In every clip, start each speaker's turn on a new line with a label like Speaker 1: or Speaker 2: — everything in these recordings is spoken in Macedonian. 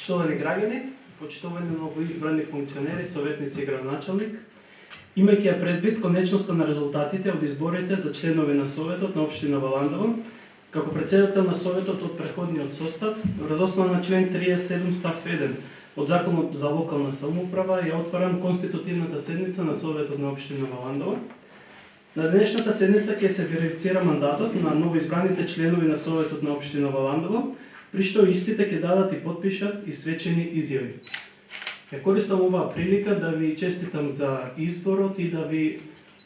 Speaker 1: Почитувани граѓани, почитувани новоизбрани функционери, советници и градоначалник, имајќи ја предвид конечноста на резултатите од изборите за членови на Советот на општина Валандово, како председател на Советот од преходниот состав, врз основа на член 37 став 1 од Законот за локална самоуправа, ја отварам конститутивната седница на Советот на општина Валандово. На денешната седница ќе се верифицира мандатот на новоизбраните членови на Советот на општина Валандово, при што истите ќе дадат и подпишат и свечени изјави. Ја користам оваа прилика да ви честитам за изборот и да ви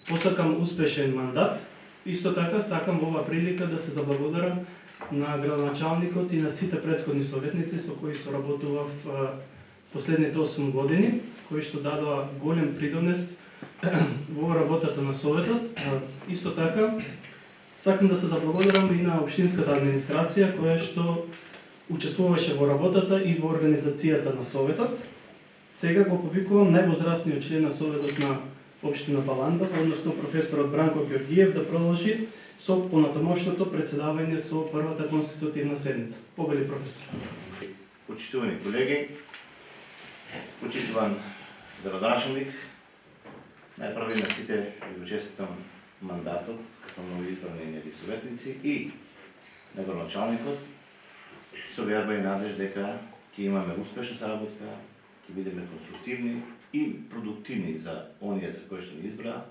Speaker 1: посакам успешен мандат. Исто така сакам во оваа прилика да се заблагодарам на градоначалникот и на сите претходни советници со кои соработував последните 8 години, кои што дадоа голем придонес во работата на Советот. Исто така сакам да се заблагодарам и на општинската администрација која што учествуваше во работата и во организацијата на Советот. Сега го повикувам највозрастниот член на Советот на општина Валандово, односно професорот Бранко Ѓорѓиев, да продолжи со понатамошното председавање со првата конститутивна седница. Повели професор.
Speaker 2: Почитувани колеги, почитуван градоначалник, најпрво на сите ви го честитам мандатот како новоизбрани советници и на градоначалникот, со верба и надеж дека ќе имаме успешна соработка, ќе бидеме конструктивни и продуктивни за оние за кои што не избраа,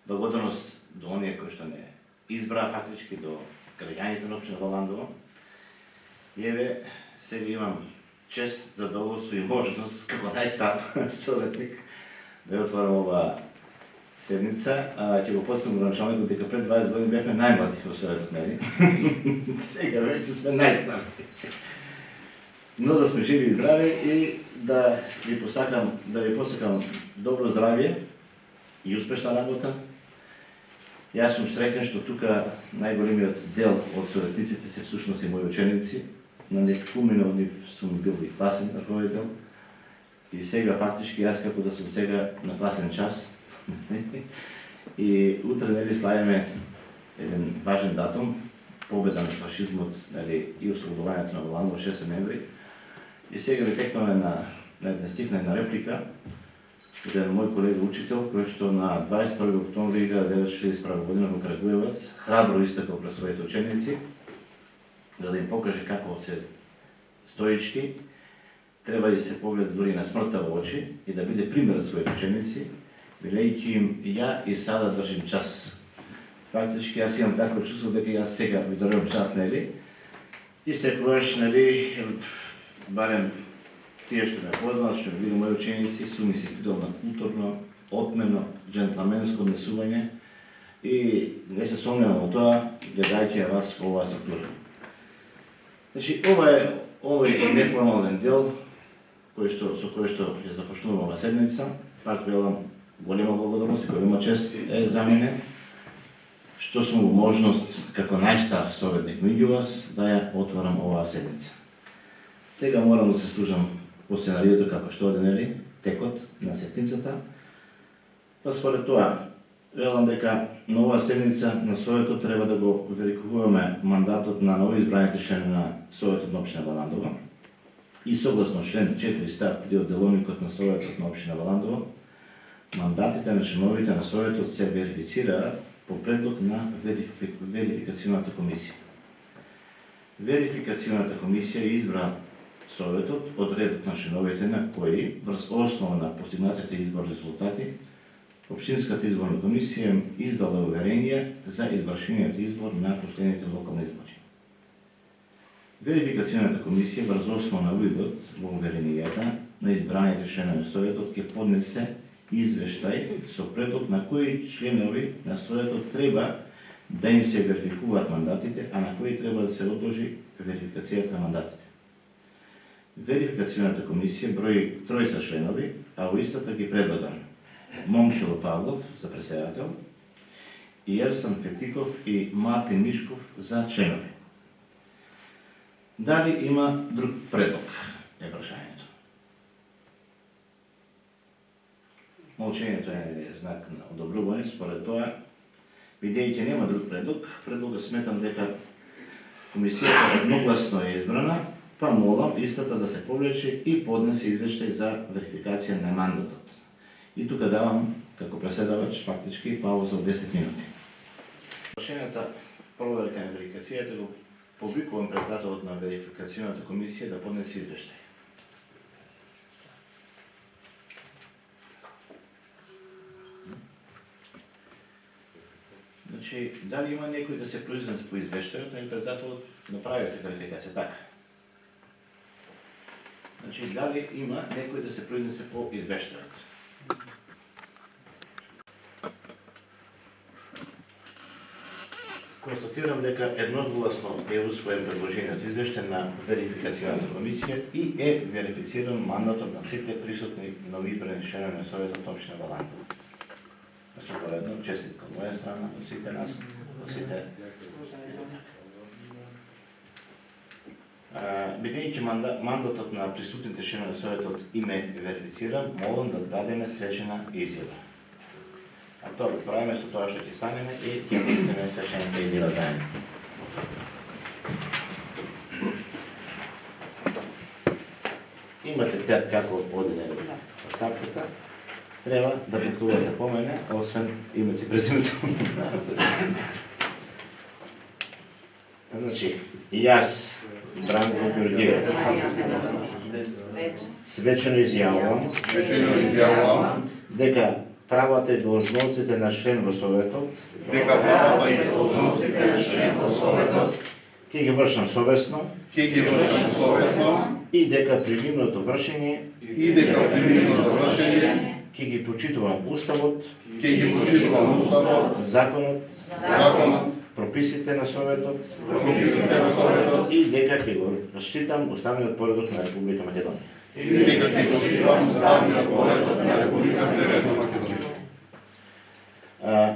Speaker 2: благодарност до оние кои што не избраа фактички, до граѓаните на општина Валандово. Еве, сега имам чест, задоволство и можност како најстар советник да ја отворам оваа седница. Ќе го подсетам градоначалникот дека пред 20 години бевме најмлади во Советот, нели? Сега веќе сме најстари. Но да сме живи и здрави и да ви посакам добро здравје и успешна работа. Јас сум среќен што тука најголемиот дел од советниците се всушност и мои ученици. На неколкумина од нив сум бил и класен раководител. И сега фактички јас како да сум сега на класен час. И утре нели славиме еден важен датум, победа на фашизмот, нели, и ослободувањето на Валандово 6 ноември. И сега ви текнаме на еден стих, на една реплика, еден мој колега учител, кој што на 21 октомври 1941 година во Крагуевац храбро истакал пред своите ученици, за да им покаже како се стоички, треба да се погледа дури на смртта во очи и да биде пример за своите ученици, велејќи им ја и сада држим час. Фактички јас имам такво чувство дека јас сега ви држам час, нели? И секогаш, нели, барем тие што ме познават, што било мои ученици, сум инсистирал на културно, отмено, джентлменско однесување и не се сомневам во тоа, гледајќи ја вас во оваа структура. Значи, овој неформален дел, со кој што ја започнувам оваа седница, пак велам, голема благодарност и голема чест е за мене, што сум во можност, како најстар советник меѓу вас, да ја отворам оваа седница. Сега морам да се служам по сценариото како што оде, нели, текот на седницата. Па според тоа, велам дека на оваа седница на Советот треба да го верификуваме мандатот на новоизбраните членови на Советот на општина Валандово и согласно член 4 став 3 од деловникот на Советот на општина Валандово, мандатите на членовите на Советот се верифицираат по предлог на верификацијната комисија. Верификацијната комисија избра Советот од редот на членовите на кои, врз основа на постигнатите изборни резултати, Општинската изборна комисија издала уверение за извршениот избор на последните локални избори. Верификацијната комисија врз основа на увидот во уверенијата на избраните членови на Советот ќе поднесе извештај со предлог на кои членови на Советот треба да им се верификуваат мандатите, а на кои треба да се одложи верификацијата на мандатите. Верификацијната комисија брои 3 членови, а во истата ги предлагам Момчило Павлов за председател, Јерсан Фетиков и Мартин Мишков за членови. Дали има друг предлог, е прашањето. Молчењето е знак на одобрување, според тоа, бидејќи нема друг предлог, предлога сметам дека комисијата едногласно е избрана па молам истата да се повлече и поднесе извештај за верификација на мандатот. И тука давам, како преседавач, фактички пауза од 10 минути. Вршената проверка на верификацијата го повикувам председателот на верификацијната комисија да поднесе извештај. Значи, дали има некој да се произнесе по извештајот, или председателот направите верификација така? Значи, дали има некој да се произнесе по извештајот? Констатирам дека едногласно е усвоен предложениот извештај на верификацијната комисија и е верифициран мандатот на сите присутни новоизбрани членови на Советот на општина Валандово. Значи, поредно, честитка од моја страна, од сите нас, од сите. Бидејќи мандатот на присутните членови на Советот им е верифициран, молам да дадеме свечена изјава. А тоа го правиме со тоа што ќе станеме и ќе дадеме свечената изјава заедно. Имате тя како одине тапката. Треба да повторувате по мене, освен името и презимето. Значи, јас, Бранко Ѓурѓиев, свечено изјавувам дека правата и должностите на член во Советот ќе ги вршам совесно и дека при нивното вршење ќе ги почитувам Уставот, законот, прописите на Советот и дека ќе го штитам уставниот поредок на Република Македонија.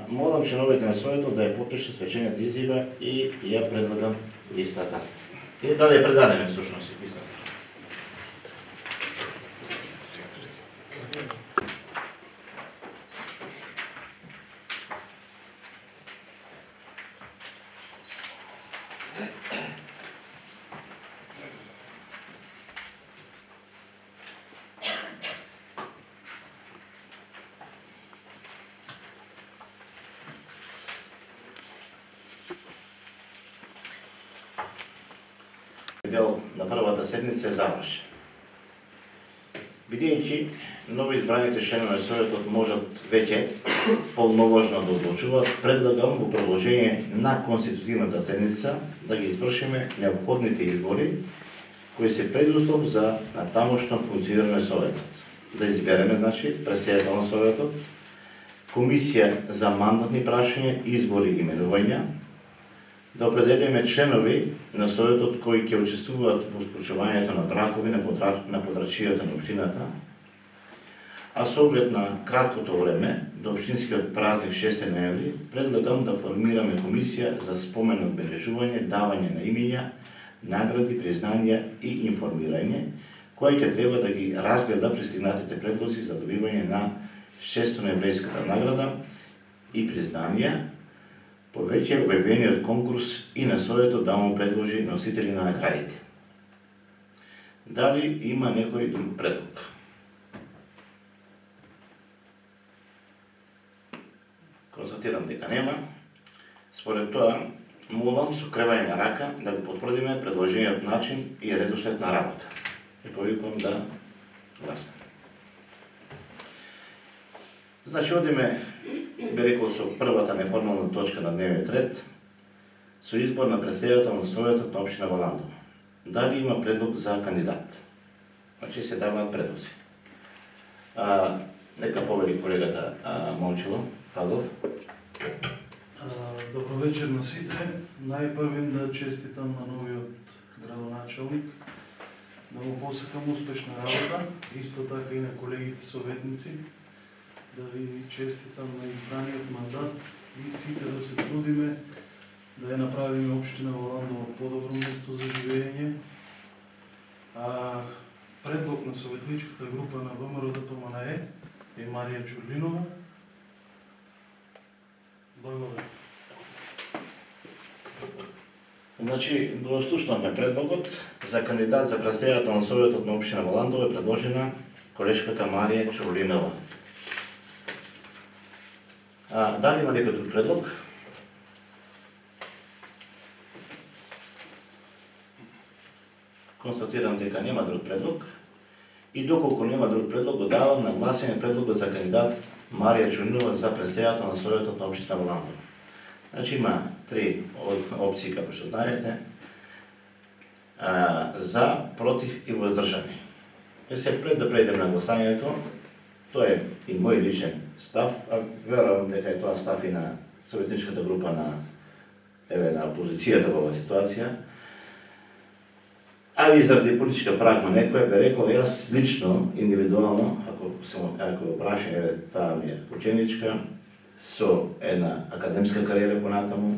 Speaker 2: Молам членовите на Советот да ја подпишат свечената изјава и ја предлагам истата. И да ја предадеме всушност истата. Дел на првата седница е завршен. Бидејќи новоизбраните членови на Советот можат веќе полноважно да одлучуваат, предлагам во продолжение на конститутивната седница да ги извршиме неопходните избори кои се предуслов за натамошно функционирање на Советот. Да избереме, значи, председател на Советот, комисија за мандатни прашања, избори и именувања, да определиме членови на Советот кои ќе учествуваат во склучувањето на бракови на подрачијата на општината, а со оглед на краткото време до општинскиот празник 6 ноември, предлагам да формираме комисија за спомен одбележување, давање на имиња, награди, признанија и информирање, кој ќе треба да ги разгледа пристигнатите предлози за добивање на 6 ноемврејската награда и признанија, по веќе објавениот конкурс и на Советот да му предложи носители на наградите. Дали има некој друг предлог? Констатирам дека нема. Според тоа, молам со кревање на рака да го потврдиме предложениот начин и редослед на работа. И повикувам да гласаме. Значи, одиме, бе рекол, со првата неформална точка на дневниот ред, со избор на председател на Советот на општина Валандово. Дали има предлог за кандидат? Значи, се даваат предлози. Нека повели колегата Момчило Фадов.
Speaker 3: Добро вечер на сите. Најпрвин да честитам на новиот градоначалник, да му посакам успешна работа, исто така и на колегите советници, да ви честитам на избраниот мандат и сите да се трудиме да ја направиме општина Валандово подобро место за живење. Предлог на советничката група на ВМРО-ДПМНЕ е Марија Чурлинова. Благодарам.
Speaker 2: Значи, го слушнавме предлогот за кандидат за председател на Советот на општина Валандово е предложена колешката Марија Чорлинова. Дали има некој друг предлог? Констатирам дека нема друг предлог. И доколку нема друг предлог, го давам на гласање предлогот за кандидат Марија Чорлинова за председател на Советот на општина Валандово. Значи има три опции, како што знаете, за, против и воздржани. Се пред да преидем на гласањето, тоа е и мој личен став, а верувам дека е тоа став и на советничката група на опозицијата во оваа ситуација. А и заради политичка прагма некој би рекол, јас лично, индивидуално, ако прашам, таа ми е ученичка, со една академска кариера понатаму,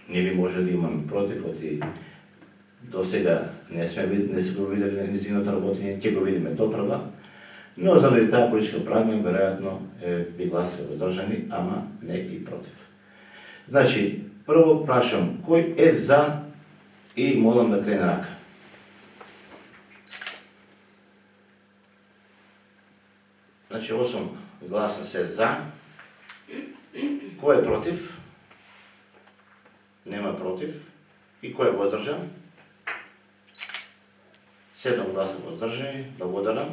Speaker 2: не би може да имам против, оти до сега не сме го видели на низиното работење, ќе го видиме допрва, но заради таа политичка прагма, веројатно би гласали воздржани, ама не и против. Значи, прво прашам, кој е за и молам да крене рака. Значи, 8 гласа се за. Кој е против? Нема против. И кој е воздржан? 7 гласа воздржани, благодарам.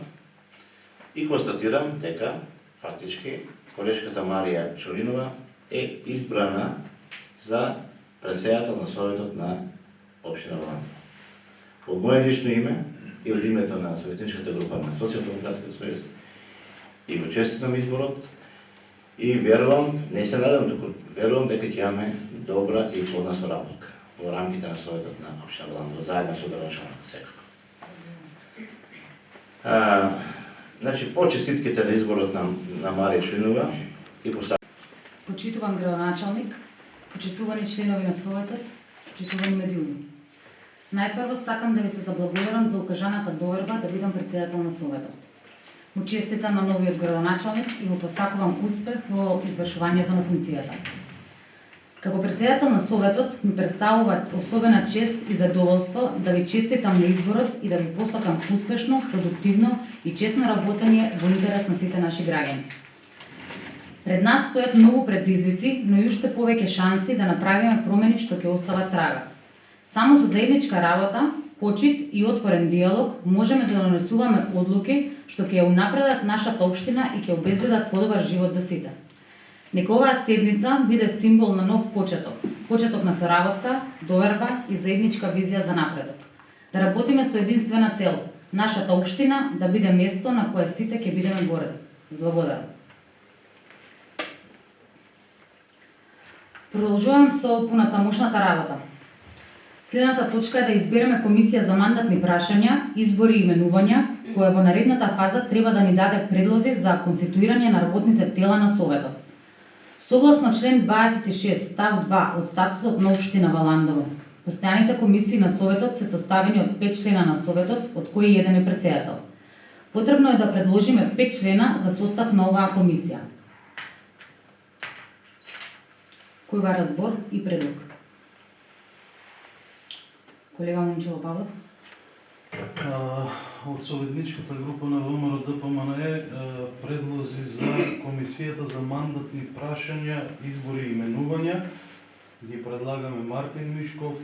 Speaker 2: И констатирам дека, фактички, колешката Марија Чорлинова е избрана за председател на Советот на општина Валандово. Од моје лично име и од името на советничката група на Социјалдемократскиот сојуз и го честитам изборот и верувам, не се надам туку, верувам дека ќе имаме добра и плодна соработка во рамките на Советот на општина Валандово, заедно со градоначалникот секако. Значи, по честитките на изборот на Марија Чорлинова и
Speaker 4: Почитуван градоначалник, почитувани членови на Советот, почитувани медиуми. Најпрво сакам да ви се заблагодарам за укажаната доверба да бидам председател на Советот. Му честитам на новиот градоначалник и му посакувам успех во извршувањето на функцијата. Како председател на Советот ми представува особена чест и задоволство да ви честитам на изборот и да ви посакам успешно, продуктивно и честно работење во интерес на сите наши граѓани. Пред нас стојат многу предизвици, но и уште повеќе шанси да направиме промени што ќе остават трага. Само со заедничка работа, почит и отворен диалог можеме да донесуваме одлуки што ќе унапредат нашата општина и ќе обезбедат подобар живот за сите. Нека оваа седница биде символ на нов почеток, почеток на соработка, доверба и заедничка визија за напредок. Да работиме со единствена цел, нашата општина да биде место на кое сите ќе бидеме горди. Благодарам. Продолжувам со понатамошната работа. Следната точка е да избереме комисија за мандатни прашања, избори и именувања, која во наредната фаза треба да ни даде предлози за конституирање на работните тела на Советот. Согласно член 26 став 2 од статусот на општина Валандово, постојаните комисии на Советот се составени од 5 члена на Советот, од кои еден е председател. Потребно е да предложиме 5 члена за состав на оваа комисија. Кој бара збор и предлог? Колега Момчило Павлов.
Speaker 3: Од советничката група на ВМРО ДПМНЕ предлози за комисијата за мандатни прашања, избори и именувања ги предлагаме Мартин Мишков,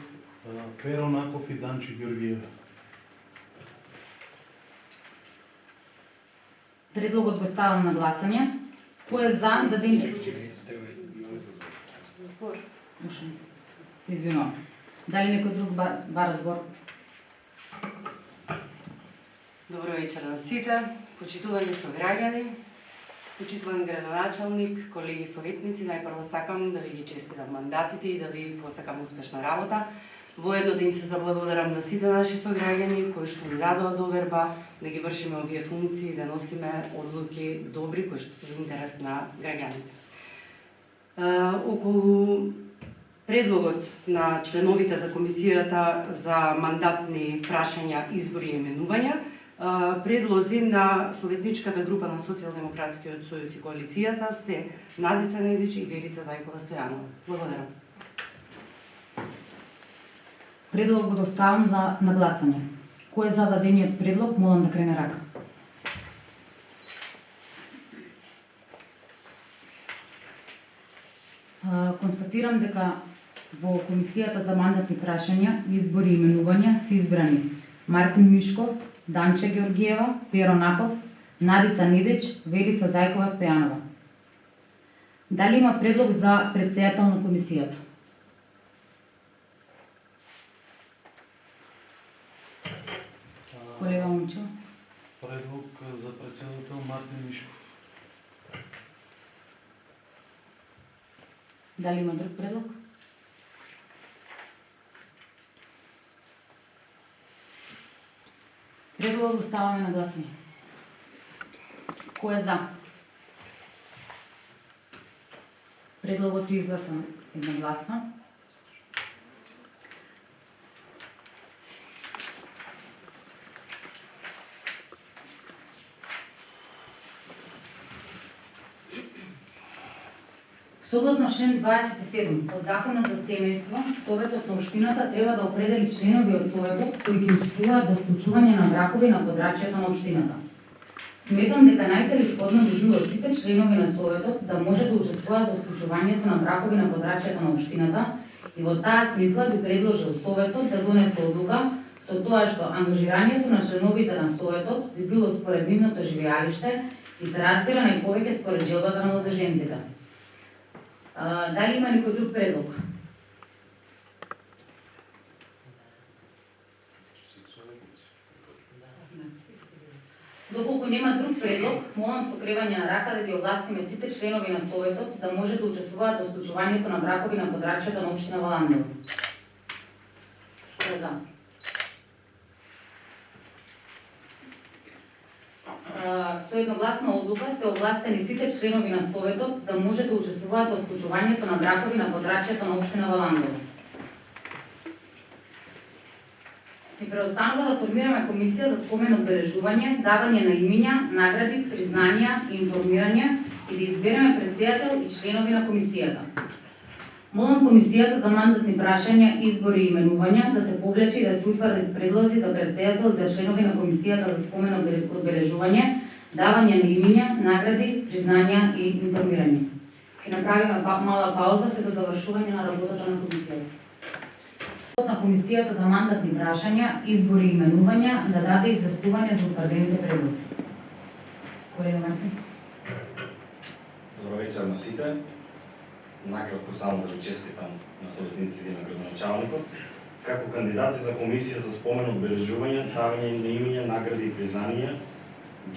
Speaker 3: Перо Наков и Данчи Ѓоргиев.
Speaker 4: Предлогот го ставам на гласање. Кој е за да дадем збор? Се извинувам. Дали некој друг бара збор?
Speaker 5: Добро вечер на сите, почитувани сограѓани, почитуван градоначалник, колеги советници, најпрво сакам да ви ги честитам мандатите и да ви посакам успешна работа. Воедно да им се заблагодарам на сите наши сограѓани кои што ни дадоа доверба да ги вршиме овие функции и да носиме одлуки добри кои што се во интерес на граѓаните. Околу предлогот на членовите за комисијата за мандатни прашања, избори и именувања, предлози на советничката група на Социјалдемократскиот сојуз и коалицијата се Надица Недич и Верица Зајкова Стојанова. Благодарам.
Speaker 4: Предлог го доставам на гласање. Кој е за дадениот предлог, молам да крене рака. Констатирам дека во Комисијата за мандатни прашања, избори и именувања се избрани Мартин Мишков, Данче Георгиева, Перо Напов, Надица Недич, Верица Зајкова Стојанова. Дали има предлог за председател на комисијата? Колега Момчил.
Speaker 3: Предлог за председател Мартин Мишков.
Speaker 4: Дали има друг предлог? Предлог оставаме на гласање. Кој е за? Предлогот е изгласан едногласно. Согласно член 27 од Законот за семејство, Советот на општината треба да определи членови од Советот кои ќе учествуваат во склучување на бракови на подрачјето на општината. Сметам дека најцелисходно би било сите членови на Советот да може да учествуваат во склучувањето на бракови на подрачјето на општината и во таа смисла би предложил Советот да донесе одлука со тоа што ангажирањето на членовите на Советот би било според нивното живеалиште и се разбира најповеќе според желбата на младеженците. Дали има некој друг предлог? Доколку нема друг предлог, молам со кревање на рака да ги овластиме сите членови на Советот да може да учествуваат во склучувањето на бракови на подрачјето на општина Валандово. Кој е за? Со едногласна одлука се овластени сите членови на Советот да може да учествуваат во склучувањето на бракови на подрачјето на општина Валандово. Ни преостанува да формираме комисија за спомен одбележување, давање на имиња, награди, признанија и информирање и да избереме председател и членови на комисијата. Молам Комисијата за мандатни прашања, избори и именувања да се повлече и да се утврдат предлози за председател за членови на Комисијата за спомен одбележување, давање на имиња, награди, признанија и информирање. Ќе направиме мала пауза се до завршување на работата на комисијата. На Комисијата за мандатни прашања, избори и именувања да даде известување за утврдените предлози. Колега Мартин.
Speaker 6: Добро вечер на сите. Накратко само да ви честитам на советниците и на градоначалникот. Како кандидати за Комисија за спомен одбележување, давање на имиња, награди и признанија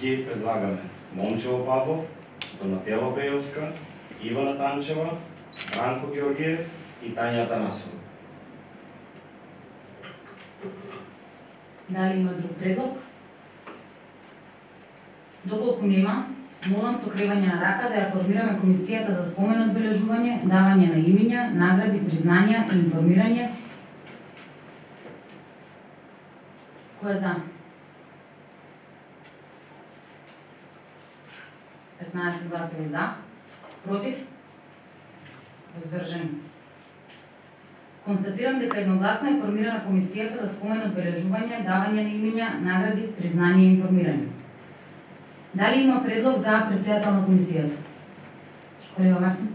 Speaker 6: ги предлагаме Момчило Павлов, Донателла Бејовска, Ивана Танчева, Бранко Георгиев и Тања Атанасова.
Speaker 4: Дали има друг предлог? Доколку нема, молам со кревање на рака да ја формираме Комисијата за спомен одбележување, давање на имиња, награди, признанија и информирање. Кој е за? 15 гласови за. Против? Воздржани. Констатирам дека едногласно е формирана Комисијата за спомен одбележување, давање на имиња, награди, признанија и информирање. Дали има предлог за председател на комисијата? Колега Мартин.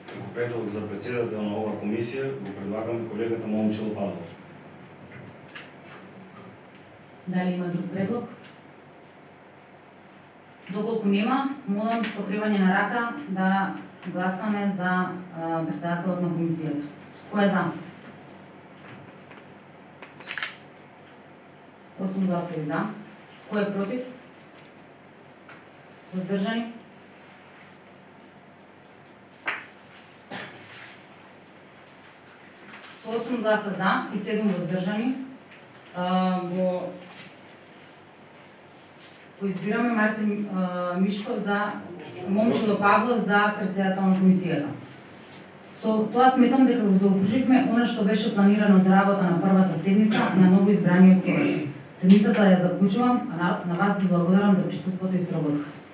Speaker 6: Како предлог за председател на оваа комисија го предлагаме колегата Момчило Павлов.
Speaker 4: Дали има друг предлог? Доколку нема, молам со кревање на рака да гласаме за председателот на комисијата. Кој е за? 8 гласови за. Кој е против? Воздржани? Со 8 гласа за и 7 воздржани го избираме Мартин Мишков за Момчило Павлов за председател на комисијата. Со тоа сметам дека го заокруживме она што беше планирано за работа на првата седница на ново избраниот совет. Седницата ја заклучувам, а на вас ви благодарам за присуството и соработката.